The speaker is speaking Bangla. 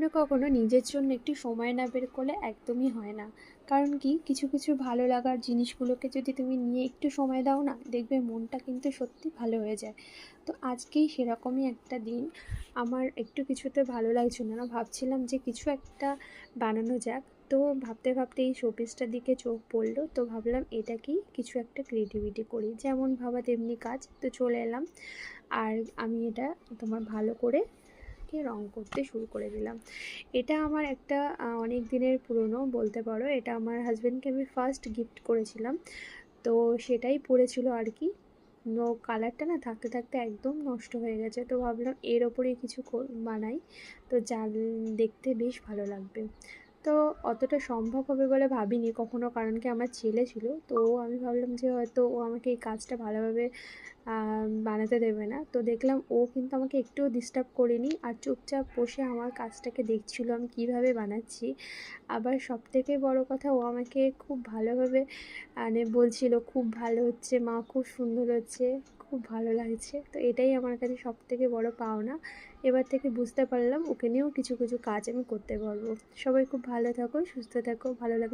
কখনো কখনো নিজের জন্য একটু সময় না বের করলে একদমই হয় না। কারণ কি, কিছু কিছু ভালো লাগার জিনিসগুলোকে যদি তুমি নিয়ে একটু সময় দাও না, দেখবে মনটা কিন্তু সত্যি ভালো হয়ে যায়। তো আজকেই সেরকমই একটা দিন। আমার একটু কিছুতে ভালো লাগছিল না, ভাবছিলাম যে কিছু একটা বানানো যাক। তো ভাবতে ভাবতে এই শোপিসটার দিকে চোখ পড়লো, তো ভাবলাম এটাকেই কিছু একটা ক্রিয়েটিভিটি করি, যেমন ভাবা তেমনি কাজ। তো চলে এলাম, আর আমি এটা তোমার ভালো করে রং করতে শুরু করে দিলাম। এটা আমার একটা অনেক দিনের পুরনো বলতে পারো। এটা আমার হাজব্যান্ডকে আমি ফার্স্ট গিফট করেছিলাম, তো সেটাই পড়েছিল আর কি। কালারটা না থাকতে থাকতে একদম নষ্ট হয়ে গেছে, তো ভাবলাম এর ওপরেই কিছু বানাই, তো যা দেখতে বেশ ভালো লাগবে। তো অতটা সম্ভব হবে বলে ভাবিনি কখনো, কারণ কি আমার ছেলে ছিল, তো আমি ভাবলাম যে হয়তো ও আমাকে এই কাজটা ভালোভাবে বানাতে দেবে না। তো দেখলাম ও কিন্তু আমাকে একটুও ডিস্টার্ব করেনি, আর চুপচাপ বসে আমার কাজটাকে দেখছিল আমি কীভাবে বানাচ্ছি। আবার সবথেকে বড় কথা, ও আমাকে খুব ভালোভাবে মানে বলছিল, খুব ভালো হচ্ছে মা, খুব সুন্দর হচ্ছে, খুব ভালো লাগছে। তো এটাই আমার কাছে সবথেকে বড় পাওনা। এবার থেকে বুঝতে পারলাম ওকে নিয়েও কিছু কিছু কাজ আমি করতে পারবো। সবাই খুব ভালো থাকো, সুস্থ থাকো, ভালো লাগে।